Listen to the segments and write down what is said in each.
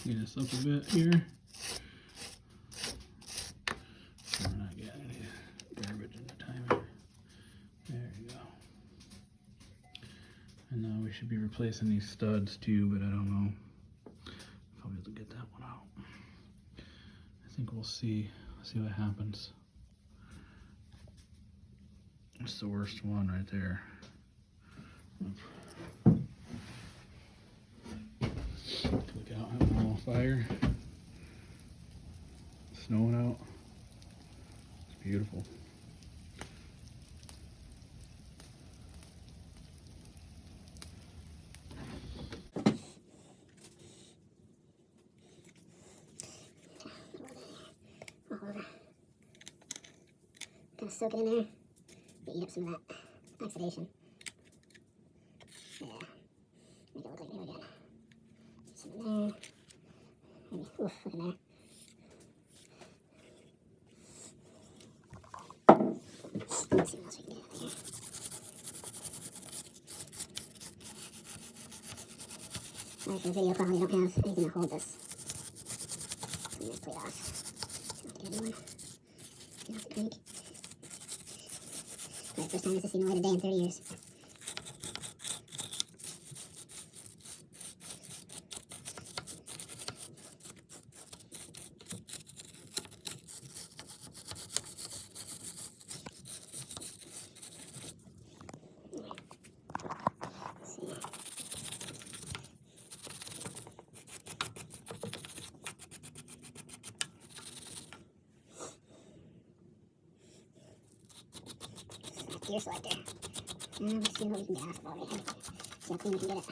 clean this up a bit here. We're not getting any garbage in the timer. There you go. And now we should be replacing these studs too, but I don't know if I'll be able to get that one out. I think we'll see what happens. It's the worst one right there. Look out, having a little fire. Snowing out. It's beautiful. Gonna soak it in there, but eat up some of that oxidation. Yeah, make it look like new again. Some in there. Maybe, oof, look in there. Let's see what else we can get out of here. Sorry for the video quality, I don't have anything to hold this. I'm gonna plate off. Not a good one. Get off the crank. Alright, first time this has seen the light of day in 30 years. Gear selector. Let's see what we can get off of already. See how clean we can get it.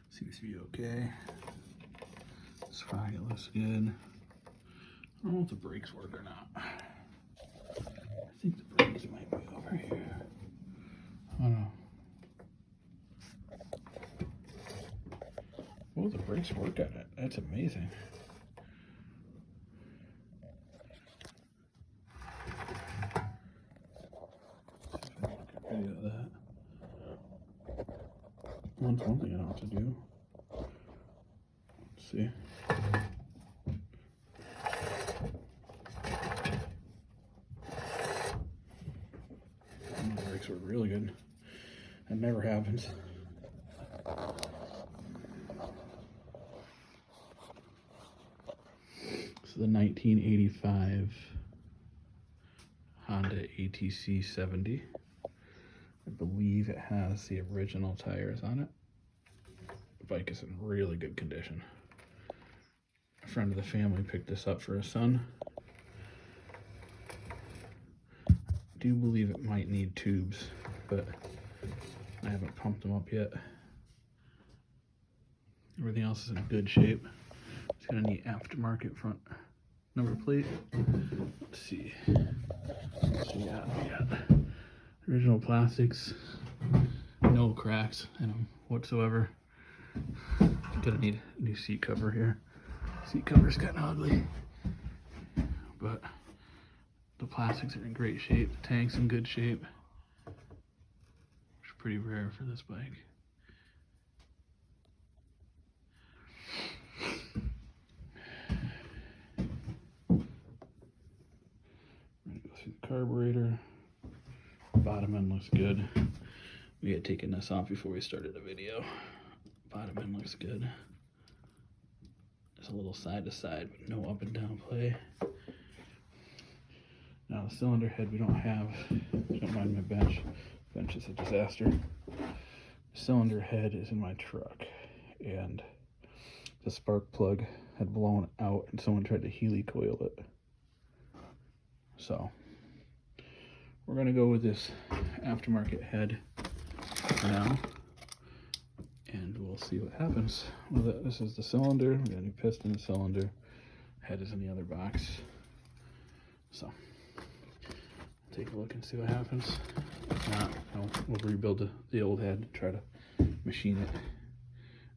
Seems to be okay. Sprocket looks good. I don't know if the brakes work or not. I think the brakes might be over here. I don't know. Oh, the brakes work on it. That's amazing. Video of that. That's one thing I don't have to do. Let's see. The brakes work really good. That never happens. So the 1985 Honda atc70. I believe it has the original tires on it. The bike is in really good condition. A friend of the family picked this up for his son. I do believe it might need tubes, but I haven't pumped them up yet. Everything else is in good shape. It's got a neat aftermarket front number plate. Let's see. So yeah, we got original plastics, no cracks in them whatsoever. Gonna need a new seat cover here. Seat cover's kind of ugly, but the plastics are in great shape. The tank's in good shape, which is pretty rare for this bike. I'm gonna go through the carburetor. Bottom end looks good. We had taken this off before we started the video. Bottom end looks good. Just a little side to side, but no up and down play. Now the cylinder head we don't have. Don't mind my bench. Bench is a disaster. The cylinder head is in my truck, and the spark plug had blown out, and someone tried to Healy coil it. So we're gonna go with this aftermarket head for now. and we'll see what happens with it. This is the cylinder. We got a new piston, cylinder. Head is in the other box. So take a look and see what happens. If not, we'll rebuild the old head, try to machine it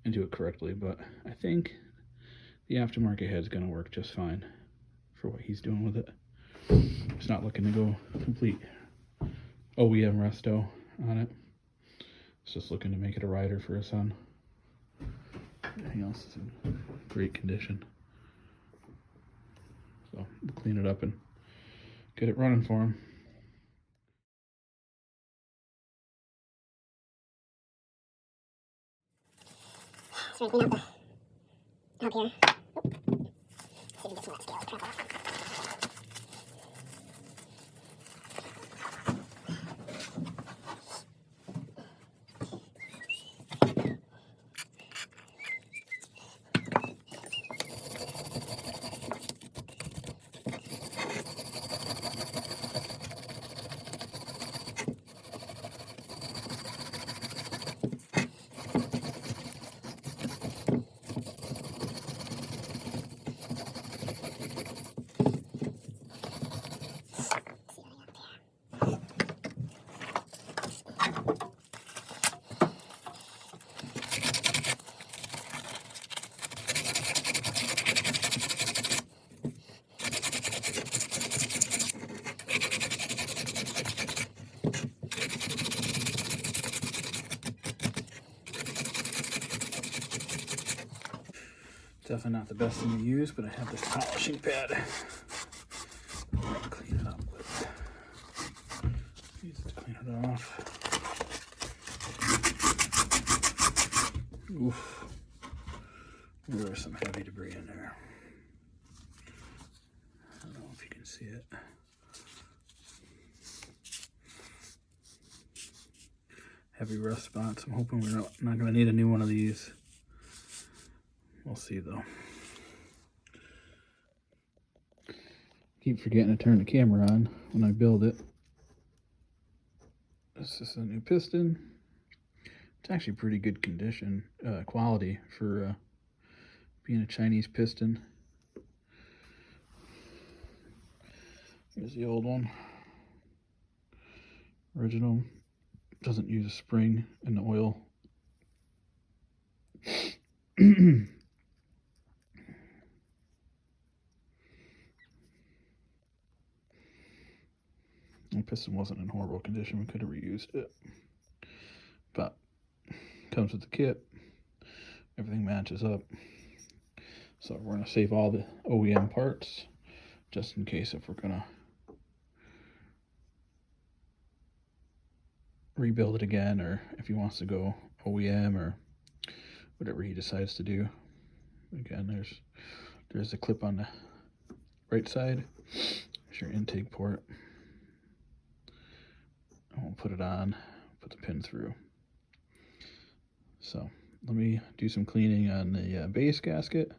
and do it correctly. But I think the aftermarket head is going to work just fine for what he's doing with it. It's not looking to go complete OEM resto on it. It's just looking to make it a rider for his son. Everything else is in great condition. So we'll clean it up and get it running for him. So we clean up the hub here. See if we can get some of that scale crap off. Definitely not the best thing to use, but I have this polishing pad. Clean it up with. Use it to clean it off. Oof. There's some heavy debris in there. I don't know if you can see it. Heavy rust spots. I'm hoping we're not going to need a new one of these. We'll see though. Keep forgetting to turn the camera on when I build it. This is a new piston. It's actually pretty good condition, quality for being a Chinese piston. Here's the old one. Original. Doesn't use a spring in the oil. The piston wasn't in horrible condition. We could have reused it. But comes with the kit. Everything matches up. So we're going to save all the OEM parts just in case if we're going to rebuild it again, or if he wants to go OEM or whatever he decides to do. Again, there's a clip on the right side. There's your intake port. And we'll put it on, put the pin through. So let me do some cleaning on the base gasket.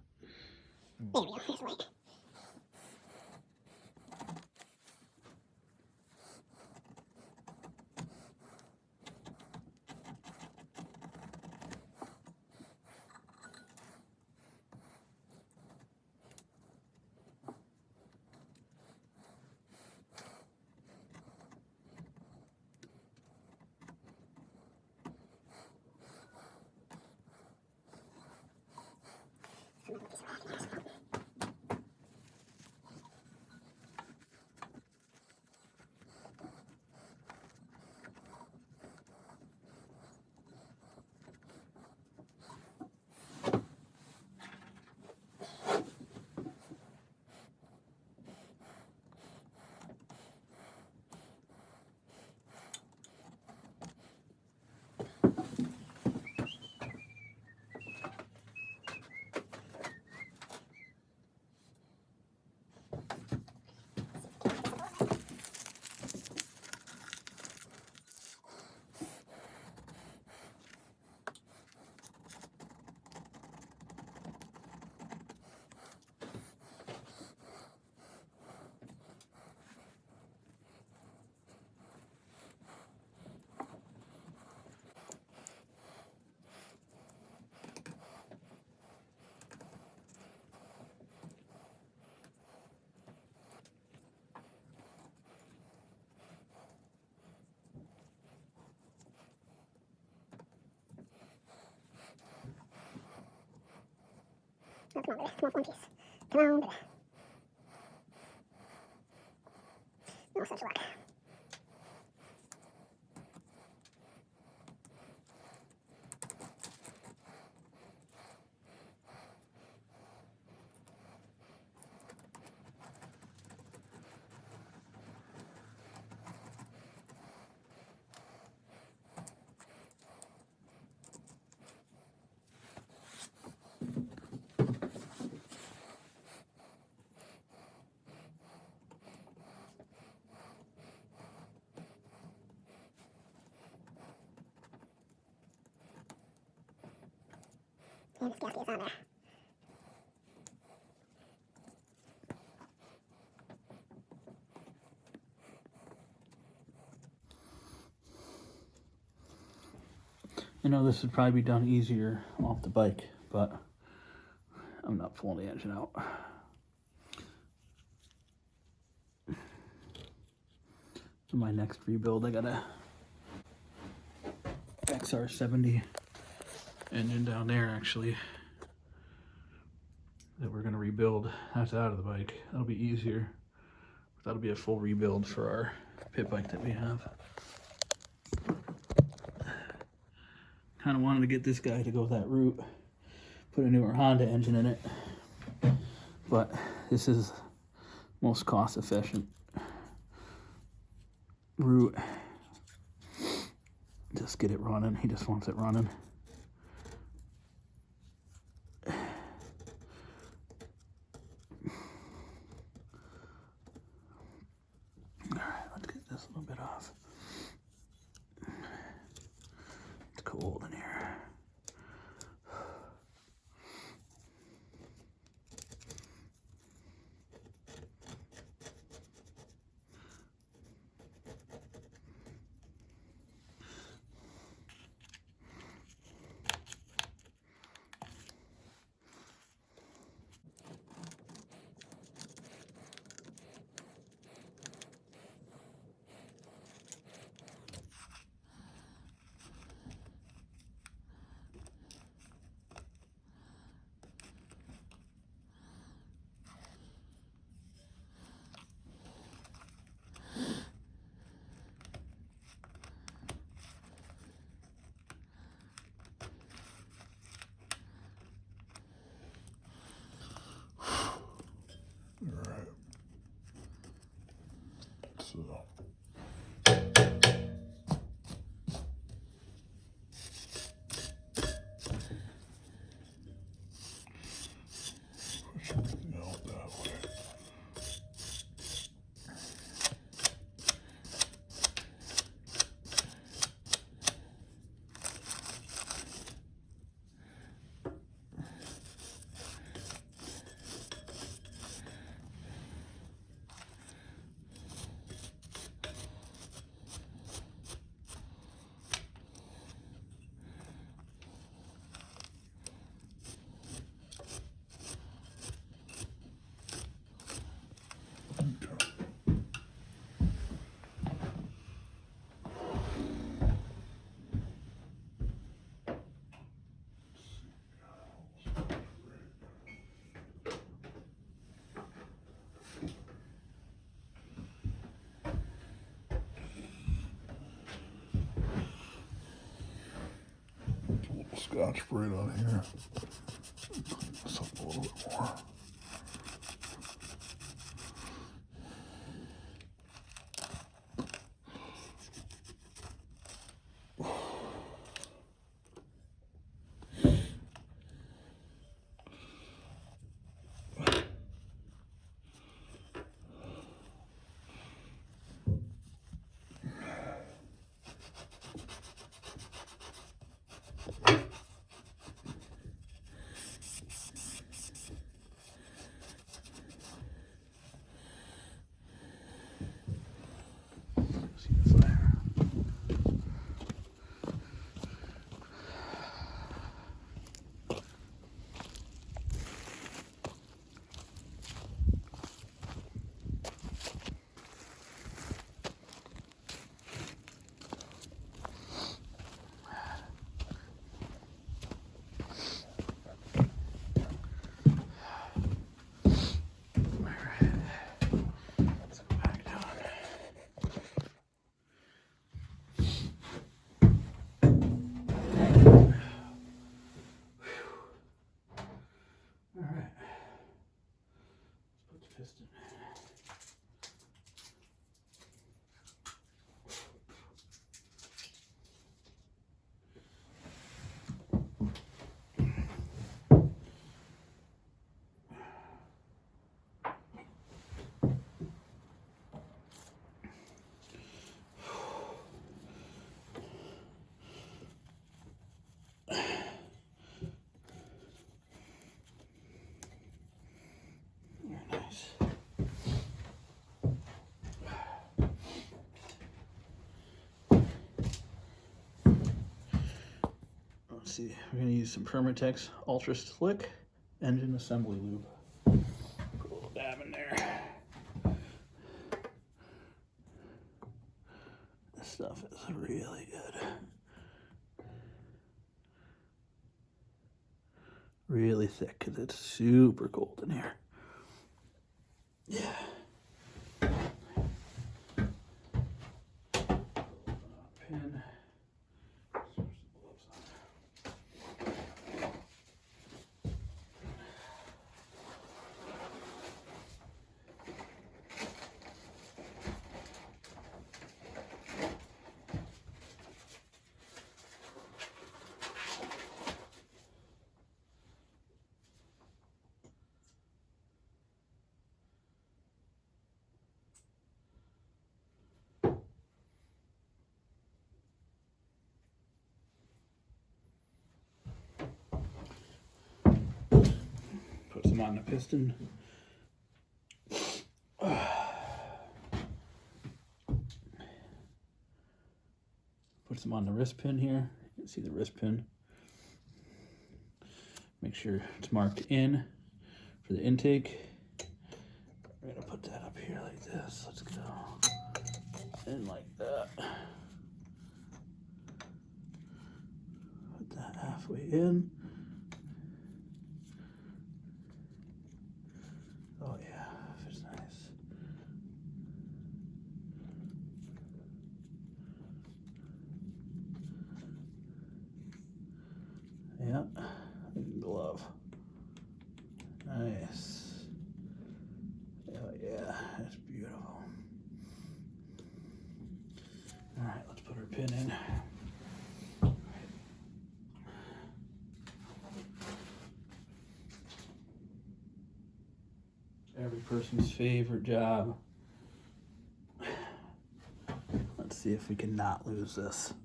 There we go. There's the light. Oh, come on, baby. Come on, one piece. Come on, baby. Oh, such luck. And this gasket is on there. I know this would probably be done easier off the bike, but I'm not pulling the engine out. For my next rebuild, I got a XR70 engine down there actually that we're gonna rebuild. That's out of the bike. That'll be easier. That'll be a full rebuild for our pit bike that we have. Kind of wanted to get this guy to go that route, put a newer Honda engine in it, but this is most cost efficient route. Just get it running. He just wants it running. Alright, let's get this a little bit off. It's cold in here. Alright. So push everything out that way. Scotch Brite on here. Clean this up a little bit more. let's see. We're gonna use some Permatex Ultra Slick engine assembly lube. Put a little dab in there. This stuff is really good. Really thick because it's super cold in here. Yeah. Pin. Put some on the piston. Put some on the wrist pin here. You can see the wrist pin. Make sure it's marked in for the intake. We're gonna put that up here like this. Let's go. And like that. Put that halfway in. Oh yeah, it's nice. Yeah, glove. Nice. Oh yeah, that's beautiful. All right, let's put our pin in. Every person's favorite job. Let's see if we can not lose this.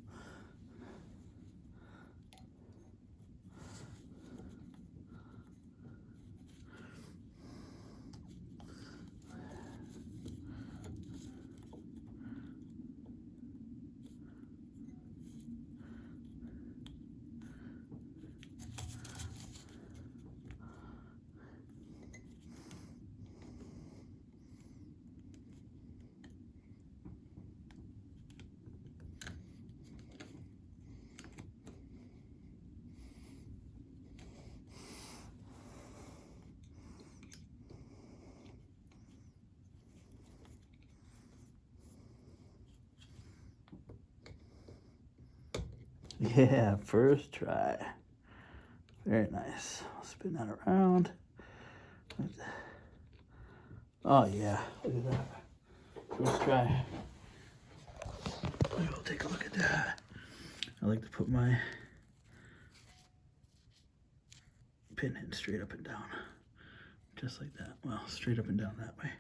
Yeah, first try. Very nice. I'll spin that around. Oh yeah, look at that. First try. We'll take a look at that. I like to put my pin in straight up and down. Just like that. Well, straight up and down that way.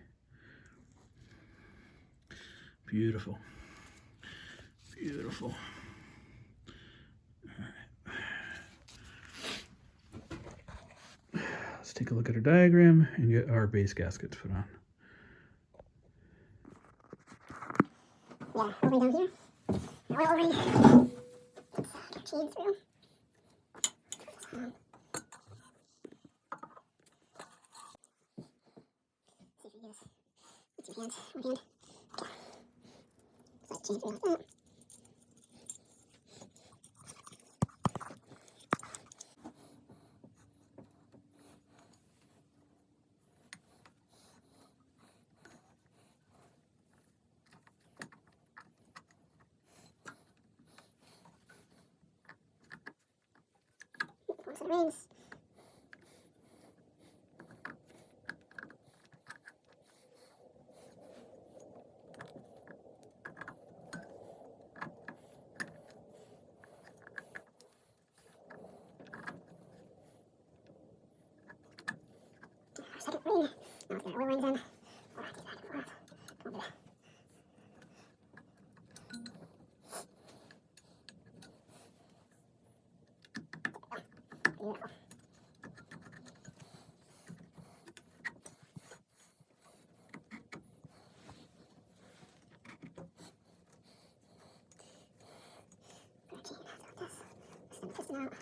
Beautiful. Beautiful. Let's take a look at our diagram and get our base gaskets put on. Yeah, over down here. Now we're over here. Let's get chain through. See if we get us. With 2 hands, 1 hand. Okay. So chain through like that. Once it rains. Our second rain. Now let's get our oil rings in. Oh, I did that. Come on, baby. Beautiful. Good chain. Like this. Extend the piston out.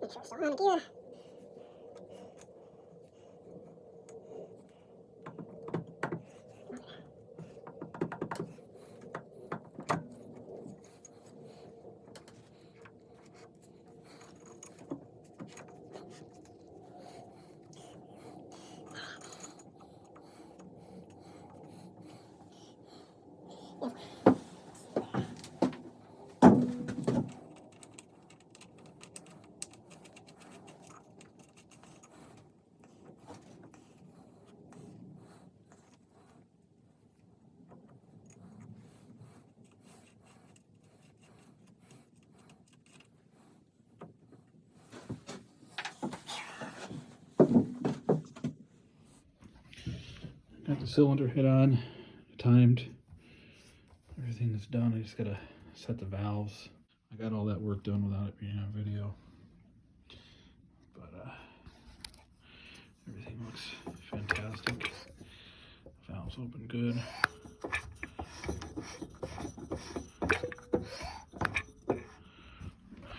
Make sure it's still on gear. Got the cylinder head on, timed. Everything is done. I just gotta set the valves. I got all that work done without it being on video. But everything looks fantastic. Valves open good.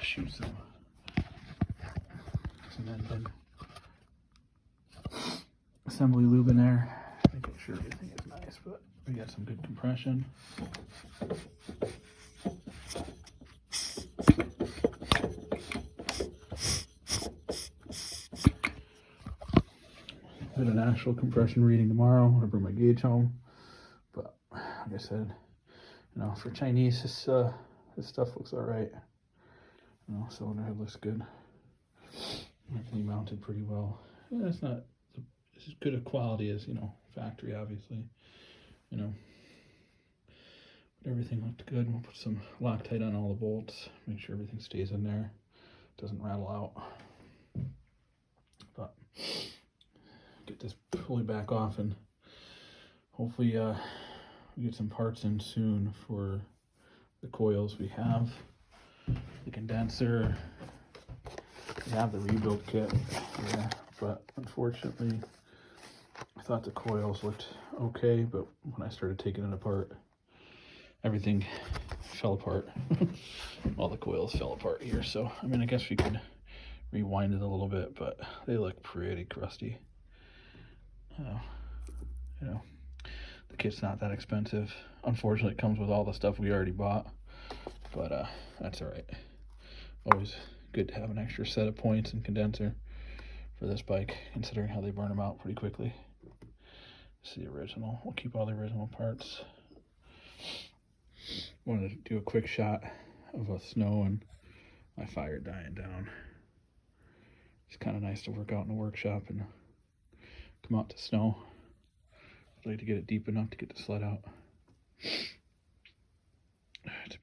Shoot some assembly lube in there, making sure everything is nice, but we got some good compression. Get an actual compression reading tomorrow when I bring my gauge home. But like I said, you know, for Chinese, this stuff looks all right. You know, cylinder head looks good. Everything mounted pretty well. Yeah, it's not as good a quality as, you know, factory, obviously. You know, but everything looked good. We'll put some Loctite on all the bolts, make sure everything stays in there, doesn't rattle out. But get this pulley back off, and hopefully we get some parts in soon for the coils. We have the condenser, we have the rebuild kit here, but unfortunately I thought the coils looked okay, but when I started taking it apart, everything fell apart. All the coils fell apart here. So I mean, I guess we could rewind it a little bit, but they look pretty crusty. You know, the kit's not that expensive. Unfortunately, it comes with all the stuff we already bought, but that's all right. Always good to have an extra set of points and condenser for this bike, considering how they burn them out pretty quickly. This is the original. We'll keep all the original parts. Wanted to do a quick shot of a snow and my fire dying down. It's kind of nice to work out in a workshop and come out to snow. I'd like to get it deep enough to get the sled out.